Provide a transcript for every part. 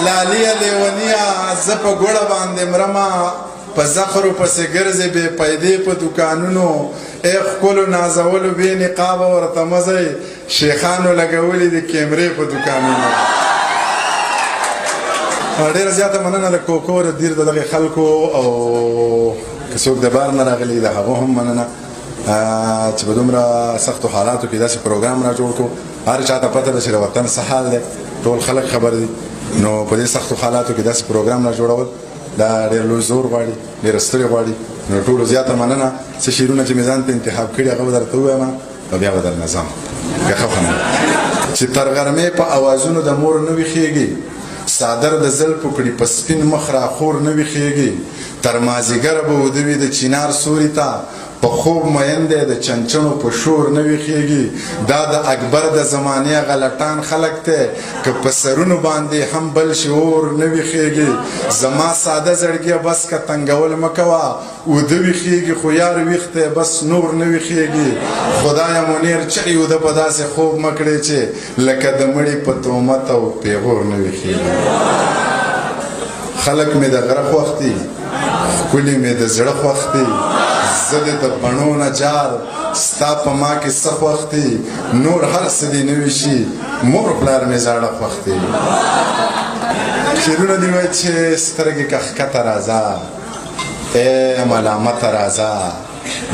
لالیه لیونیه زه په ګوړه باندې مرمه په زخرو پسې ګرځې بې پیدې په دوکانونو ای ښکلو نازولو بې نقابه ورته مزئ شیخانو لګولي د کیمرې په دوکانونو. ډېره زیاته مننه د کوکو د دیر د دغې خلکو او که څوک د بار نه راغلي د هغو هم مننه چې په دومره سختو حالاتو کې داسې پروګرام را جوړ کړو. هر چا ته پته ده چې د وطن څه حال دی، ټول خلک خبر دي. نو په دې سختو حالاتو کې داسې پروګرام را جوړول دا ډېر لوی زور غواړي، ډېره ستړې غواړي. نو ټولو زیاته مننه. څه شعرونه چې مې ځان ته انتخاب کړي هغه به درته ووایم او بیا به در نظام که ښه خوند چې تر غرمې په اوازونو د مور نه ویښېږي، صادر د زلفو کړي په سپین مخ راخور نه ویښېږي، تر مازدیګره به اوده وي د چینار سوري ته په خوب مین دی د چنچڼو په شور نه ویښېږي. دا د اکبر د زمانې غلطان خلک دی که په سرونو باندې هم بل شعور نه ویښېږي. زما ساده زړګیه بس که تنګول مه کوه، اوده ویښېږي خو یار ویښ دی بس نور نه ویښېږي. خدایه منیر چغې اوده په داسې خوب مه کړې چې لکه د مړي په تهمت او پیغور نه ویښېږي. خلک مې د غره خوښ دي، ښکلي مې د زړه خوښ دي، زه دې د بڼو نه جار ستا په ما کې څه خوښ دي، نور هر څه دې نوي شي مور پلار مې زاړه خوښ دي. شعرونه دې وایي چې سترګې که ښکته راځه ای ملامته راځه،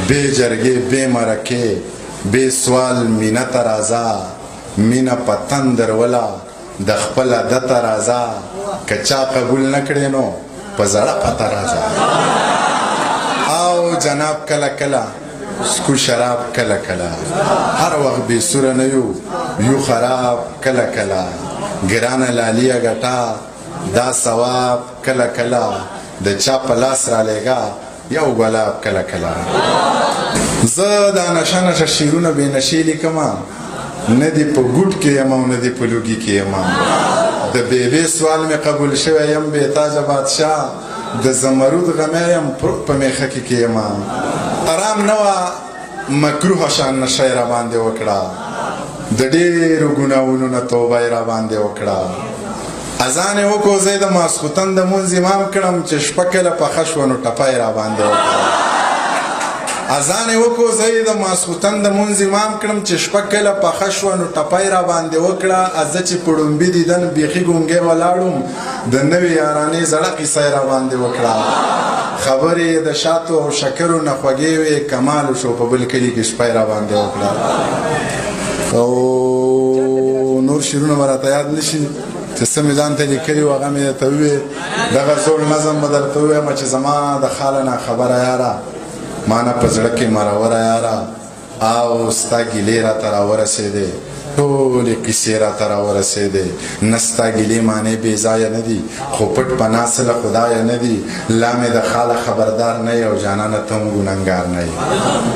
بې جرګې بې مرکې بې سوال مینه ته راځه، مینه په تندر وله د خپل عادته راځه، که چا قبول نه کړې نو په زړه پته راځه. او جناب کله کله سکو شراب کله کله، هر وخت بې سوره نه یو خراب کله کله، ګرانه لالیه ګټه دا ثواب کله کله، د چا په لاس رالیږه یو ګلاب کله کله. زه دا نشه نشه شعرونه بې نشې لیکمه، نه دې په ګوټ کې یم او نه دې په لوګي کې یم. د بیبي سوال مې قبول شوی یم بې تاجه بادشاه، د زمرود غمی یم پروت په میخه کې یم. حرام نه وه مکروه شان نشه یې راباندې وکړه، د ډېرو ګناهونو نه توبه یې راباندې وکړه. اذان یې وکړو زه یې د ماسخوتن د مونځ امام کړم چې شپه کله پخه شوه نو ټپه یې راباندې وکړه. اذان یې وکړو زه یې د ماسخوتن د مونځ امام کړم چې شپه کله پخه شوه نو ټپه یې راباندې وکړه. زه چې په ړومبي دیدن بیخي ګونګی ولاړم، د نوې یارانې زړه قیصه یې راباندې وکړه. خبرې د شاتو او شکرو نه خوږې وې، کمال شو په بل کلي کې شپه یې راباندې وکړه. او نور شعرونه به راته یاد نه شي چې څه مې ځان ته لیکلي وو هغه مې درته وویې. دغه زوړ نظم به درته ووایم چې زما د خاله نه خبره یاره، ما نه په زړه کې مروره یاره، او ستا ګیلې راته راورسېدې، ټولې قیسې راته راورسېدې. نه ستا ګیلې معنی بې ځایه نه دي، خو پټ پناه څه له خدایه نه دي. لا مې د خاله خبردار نه یې او جانانه ته هم ګنهګار نه یې.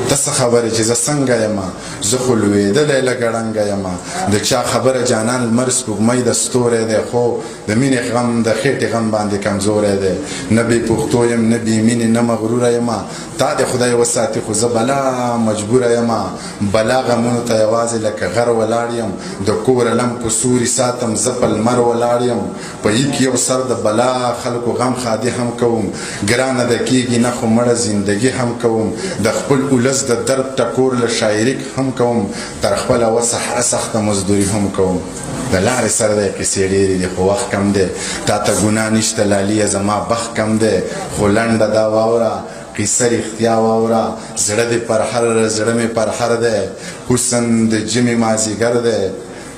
ته څه خبرې چې زه څنګه یم، زه خو لوېدلی لږه ړنګه یم. د چا خبره جانان لمر سپوږمۍ د ستوری دی، خو د مینې غم د خېټې غم باندې کمزوری دی. نه بې پښتو یم نه بې مینې نه مغروره یم، تا دې خدای وساتي خو زه بلا مجبوره یم. بلا غمونو ته یوازې لکه غر ولاړ یم، د کور لم په سوري ساتم زه په لمر ولاړ یم. په هیڅ یو سر د بلا خلکو غم خادي هم کوم، ګرانه د کېږي نه خو مړه زندګي هم کوم. د خپل اولس د درد ټکور له شاعري هم کوم، تر خپله وسه هره سخته مزدوري هم کوم. د لارې سره دی قیسې ډېرې دي خو وخت کم دی، تا ته ګناه نشته لالیه زما بخت کم دی. خو لنډه دا واوره قیصه رښتیا واوره، زړه دې پر هر زړه مې پر هر دی، حسن د جمې مازدیګر دی.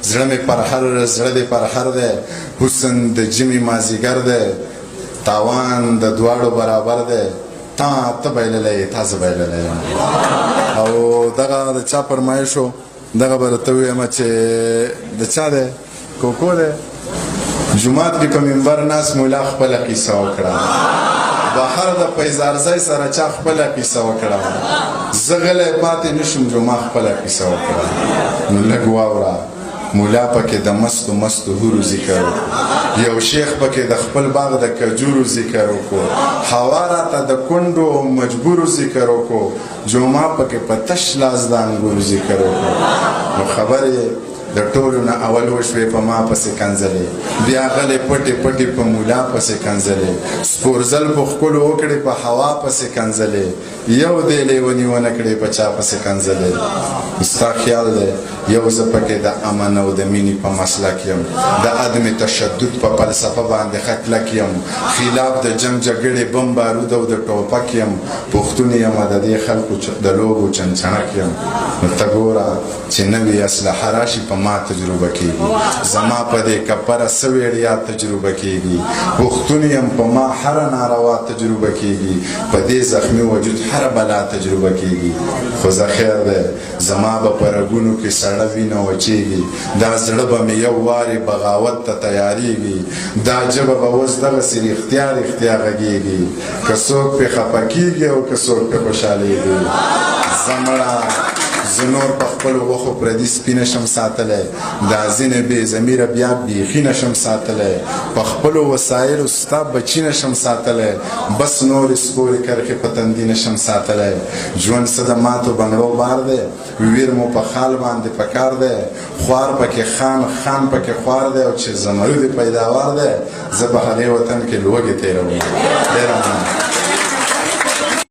زړه مې پر هر زړه دې پر هر دی، حسن د جمې مازدیګر دی. تاوان د دواړو برابر دی، ته بایللی تا زه بایللی یم. او دغه د چا فرمایش و دغه به درته ووایم چې د چا دی کوکو دی. جومات کې په منبر ناست مولا خپله قیصه وکړه، بهر د پیزارزی سره چا خپله قیصه وکړه. زه غلی پاتې نشم جو ما خپله قیصه وکړه. نو لږ واوره مولا پکې د مستو مستو هورو ذکر وکړو، یو شیخ پکې د خپل باغ د کجورو ذکر وکړو، هوا راته د کونډو مجبورو ذکر وکړو، جو ما پکې په تش لاس د انګورو ذکر وکړو. نو خبرې د د ټولو نه اول وشوې په ما پسې کنځلې بیا غلې پټې پټې په مولا پسې کنځلې سپورزل په ښکلو وکړې په هوا پسې کنځلې یو دی لیوني ونه کړې په چا پسې کنځلې ستا خیال دی یو زه پکې د امن او د مینې په مسلک یم د عدم تشدد په فلسفه باندې ښه کلک یم خلاف د جنګ جګړې بم بارود او د ټوپک یم پښتون یم د دې خلکو د لوبو چنچڼک یم نو ته ګوره چې نوې اسلحه راشي په ما تجربه کېږي زما په دې کپره څه ویړیا تجربه کېږي پښتون یم په ما هره ناروا تجربه کېږي په دې زخمي وجود هره بلا تجربه کېږي خو زه خیر دی زما به په رګونو کې سړه وینه وچېږي دا زړه به مې یو وارې بغاوت ته تیارېږي دا ژبه به اوس دغسې رښتیا رښتیا غږېږي که څوک پرې خفه کېږي او که څوک پرې خوشحالېږي زه مړه زه نور په خپلو غوښو پردي سپي نشم ساتلی دا ځینې بې ضمیره بیا بیخي نشم ساتلی په خپلو وسایلو ستا بچي نشم ساتلی بس نورې سپورې کرښې په تندي نشم ساتلی ژوند څه د ماتو بنګړو بار دی ویر مو په خال باندې پکار دی خوار پکې خان خان پکې خوار دی او چې زمرود پیداوار دی زه په هغې وطن کې لوږې تېروم ډېره مننه